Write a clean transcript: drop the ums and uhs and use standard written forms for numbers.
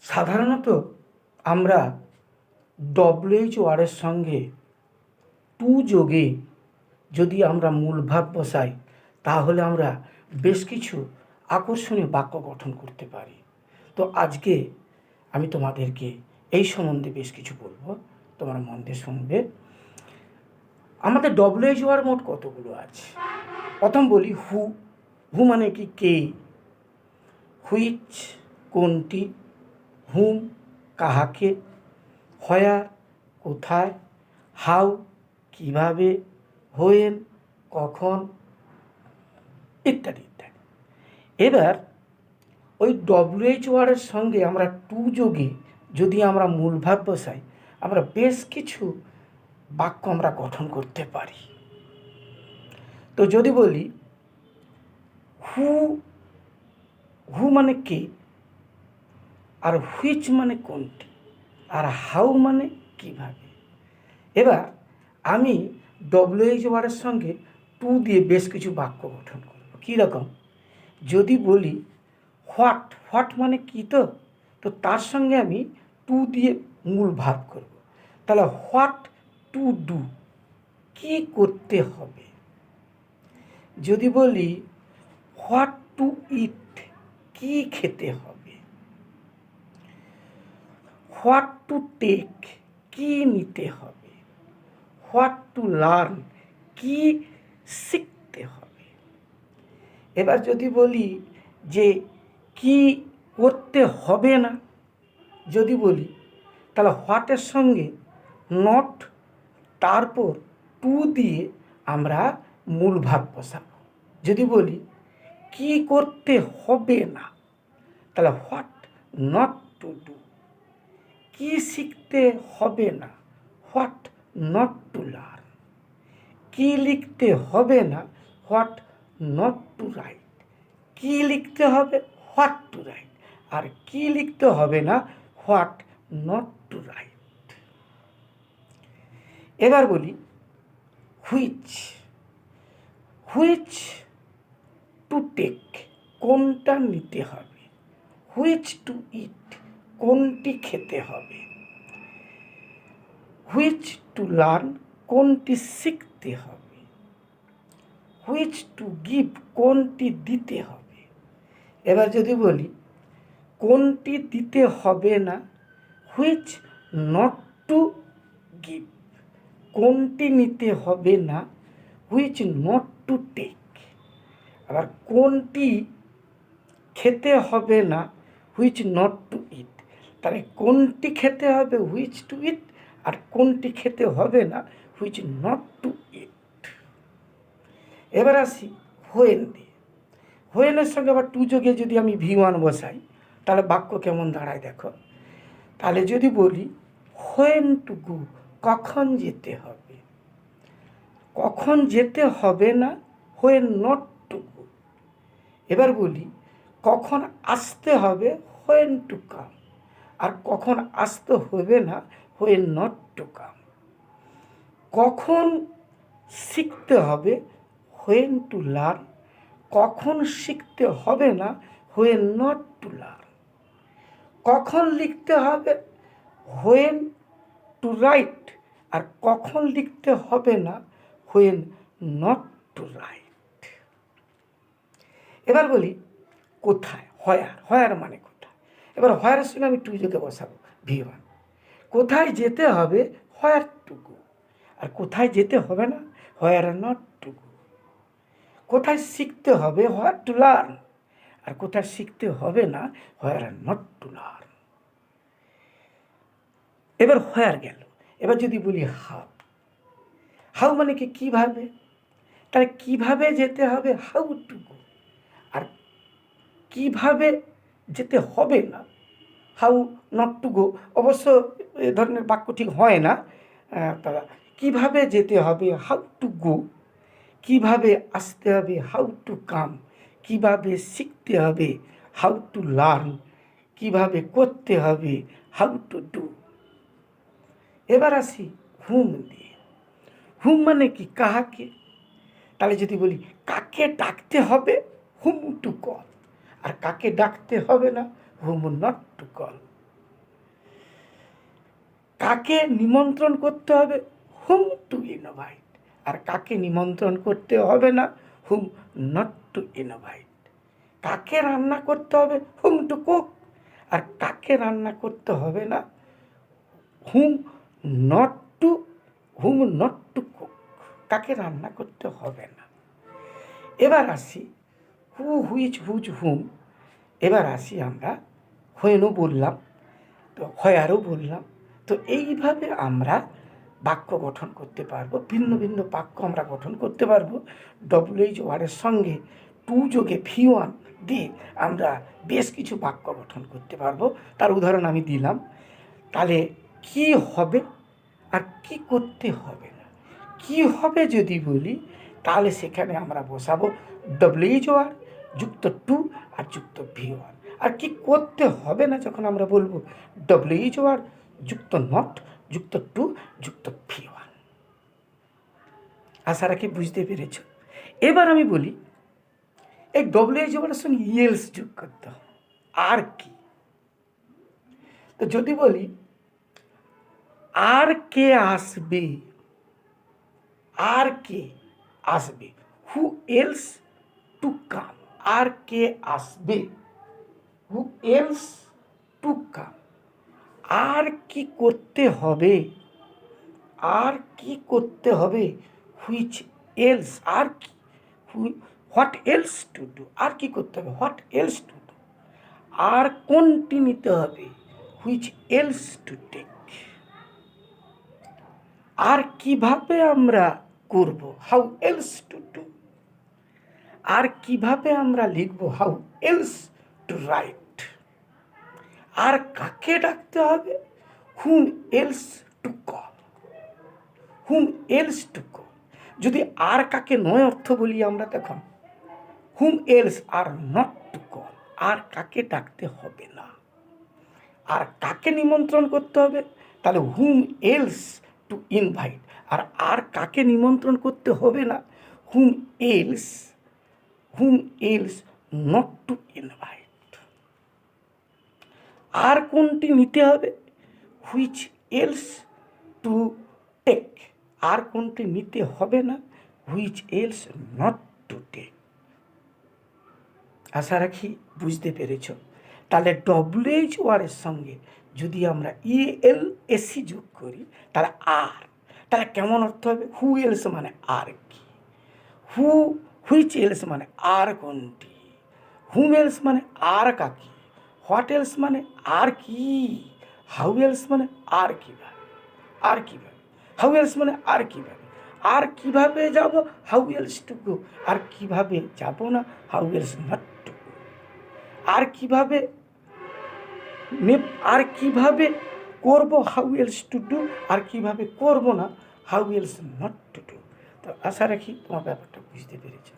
সাধারণত আমরা ডব্লিউএইচ ওয়ার্ডের সঙ্গে টু যোগে যদি আমরা মূল ভাব বসাই তাহলে আমরা বেশ কিছু আকর্ষণীয় বাক্য গঠন করতে পারি। তো আজকে আমি তোমাদেরকে এই সম্বন্ধে বেশ কিছু বলবো, তোমরা মন দিয়ে শুনবে। আমাদের ডব্লিউএইচ ওয়ার্ড মোট কতগুলো আছে? প্রথম বলি হু। হু মানে কি? কে। হুইচ কোনটি, হুম কাহাকে, হোয়ার কোথায়, হাউ কিভাবে, হোয়েন কখন, ইত্যাদি ইত্যাদি। এবার ওই ডব্লিউএইচ ওয়ার্ডের সঙ্গে আমরা টু যোগে যদি আমরা মূল ভাব বসাই আমরা বেশ কিছু বাক্য আমরা গঠন করতে পারি। তো যদি বলি হু, হু মানে কে, আর হুইচ মানে কোনটি, আর হাউ মানে কিভাবে। এবার আমি ডব্লিউএইচ ওয়ার্ডের সঙ্গে টু দিয়ে বেশ কিছু বাক্য গঠন করব। কীরকম? যদি বলি হোয়াট, হোয়াট মানে কি, তো তার সঙ্গে আমি টু দিয়ে মূল ভাব করব। তাহলে হোয়াট টু ডু, কী করতে হবে। যদি বলি হোয়াট টু ইট, কী খেতে হবে। হোয়াট টু টেক, কী নিতে হবে। হোয়াট টু লার্ন, কী শিখতে হবে। এবার যদি বলি যে কি করতে হবে না, যদি বলি তাহলে হোয়াটের সঙ্গে নট তারপর টু দিয়ে আমরা মূল ভাব বসাবো। যদি বলি কি করতে হবে না, তাহলে হোয়াট নট টু ডু। কি শিখতে হবে না, হোয়াট নট টু লার্ন। কি লিখতে হবে না, হোয়াট নট টু রাইট। কি লিখতে হবে, হোয়াট টু রাইট। আর কি লিখতে হবে না, হোয়াট নট টু রাইট। এবার বলি হুইচ। হুইচ টু টেক, কোনটা নিতে হবে। হুইচ টু ইট, কোনটি খেতে হবে। হুইচ টু লার্ন, কোনটি শিখতে হবে। হুইচ টু গিভ, কোনটি দিতে হবে। এবার যদি বলি কোনটি দিতে হবে না, হুইচ নট টু গিভ। কোনটি নিতে হবে না, হুইচ নট টু টেক। আবার কোনটি খেতে হবে না, হুইচ নট টু ইট। তাহলে কোনটি খেতে হবে, হুইচ টু ইট, আর কোনটি খেতে হবে না, হুইচ নট টু ইট। এবার আসি হোয়েন দিয়ে। হোয়েনের সঙ্গে আবার টু যোগে যদি আমি V1 বসাই তাহলে বাক্য কেমন দাঁড়ায় দেখো। তাহলে যদি বলি হোয়েন টু গো, কখন যেতে হবে। কখন যেতে হবে না, হোয়েন নট টু গো। এবার বলি কখন আসতে হবে, হোয়েন টু কাম। আর কখন আসতে হবে না, হোয়েন নট টু কাম। কখন শিখতে হবে, হোয়েন টু লার্ন। কখন শিখতে হবে না, হোয়েন নট টু লার্ন। কখন লিখতে হবে, হোয়েন টু রাইট। আর কখন লিখতে হবে না, হোয়েন নট টু রাইট। এবার বলি কোথায়, হোয়ার। হোয়ার মানে কোথায়। এবার হোয়ারের সঙ্গে আমি টু যোগে বসাবো V1। কোথায় যেতে হবে, হোয়ার টু গো। আর কোথায় যেতে হবে না, হোয়ার নট টু গো। কোথায় শিখতে হবে, হোয়ার টু লার্ন। আর কোথায় শিখতে হবে না, হোয়ার নট টু লার্ন। এবার হোয়ার গেল। এবার যদি বলি হাউ। হাউ মানে কি, কীভাবে। তাহলে কীভাবে যেতে হবে, হাউ টু গো। আর কীভাবে যেতে হবে না, হাউ নট টু গো। অবশ্য এ ধরনের বাক্য ঠিক হয় না। তারা কীভাবে যেতে হবে, হাউ টু গো। কীভাবে আসতে হবে, হাউ টু কাম। কীভাবে শিখতে হবে, হাউ টু লার্ন। কীভাবে করতে হবে, হাউ টু ডু। এবার আসি হুম দিয়ে। হুম মানে কি, কাহাকে। তাহলে যদি বলি কাকে ডাকতে হবে, হুম টু কল। আর কাকে ডাকতে হবে না, হুম নট টু কল। কাকে নিমন্ত্রণ করতে হবে? হুম টু ইনভাইট। আর কাকে নিমন্ত্রণ করতে হবে না? Whom not to invite. কাকে রান্না করতে হবে? হুম টু কুক। আর কাকে রান্না করতে হবে না? Whom not to whom not to cook. কাকে রান্না করতে হবে না। এবার আসি হু, হুইচ, হুজ, হুম। এবার আসি আমরা হোয়েনও বললাম, তো হয়ারও বললাম। তো এইভাবে আমরা বাক্য গঠন করতে পারবো, ভিন্ন ভিন্ন বাক্য আমরা গঠন করতে পারবো। ডব্লিউএইচ ওয়ার্ডের সঙ্গে টু যোগে V1 দিয়ে আমরা বেশ কিছু বাক্য গঠন করতে পারবো। তার উদাহরণ আমি দিলাম। তাহলে কি হবে আর কি করতে হবে না। কি হবে যদি বলি, তাহলে সেখানে আমরা বসাবো ডব্লিউএইচ ওয়ার্ড যুক্ত টু আর যুক্ত V1। আর কি করতে হবে না যখন আমরা বলবো ডব্লিউএইচ ওয়ার্ড যুক্ত নট যুক্ত টু যুক্ত V1। আশা রাখি বুঝতে পেরেছ। এবার আমি বলি এই ডব্লিউএইচ ওয়ার্ডের সঙ্গে ইএলস যোগ করতে হবে। আর কি? তো যদি বলি আর কে আসবে, আর কে আসবে, হু এলস টু কাম। আর কে আসবে, হু এলস টু কাম। আর কি করতে হবে, আর কি করতে হবে, হুইচ এলস। আর কি, হোয়াট এলস টু ডু। আর কি করতে হবে, হোয়াট এলস টু ডু। আর কোনটি নিতে হবে, হুইচ এলস টু টেক। আর কিভাবে আমরা করব, হাউ এলস টু ডু। আর কিভাবে আমরা লিখব, হাউ এলস টু রাইট। আর কাকে ডাকতে হবে, whom else to call. Whom else to call. যদি আর কাকে নয় অর্থ বলি আমরা তখন হুম এলস আর নট টু কল। আর কাকে ডাকতে হবে না। আর কাকে নিমন্ত্রণ করতে হবে, তাহলে হুম এলস টু ইনভাইট। আর কাকে নিমন্ত্রণ করতে হবে না, whom else not to invite. আর কোনটি নিতে হবে, হুইচ এলস টু টেক। আর কোনটি নিতে হবে না, which else not to take. আশা রাখি বুঝতে পেরেছ। তাহলে ডব্লিউএইচ ওয়ার্ডের সঙ্গে যদি আমরা ইএলএসি যোগ করি তাহলে আর, তাহলে কেমন অর্থ হবে, হু এলস মানে আর কি, হুইচ এলস মানে আর কোনটি, হুম এলস মানে আর কাকে, হোয়াট এলস মানে আর কি, হাউ এলস মানে আর কীভাবে, আর কীভাবে, হাউ এলস মানে আর কীভাবে, আর কীভাবে যাব, হাউ এলস টু গো। আর কীভাবে যাব না, how else not to go. আর কীভাবে আর কীভাবে করব, হাউ এলস টু ডু। আর কীভাবে করব না, how else not to do. তো আশা রাখি তোমার ব্যাপারটা বুঝতে পেরেছ।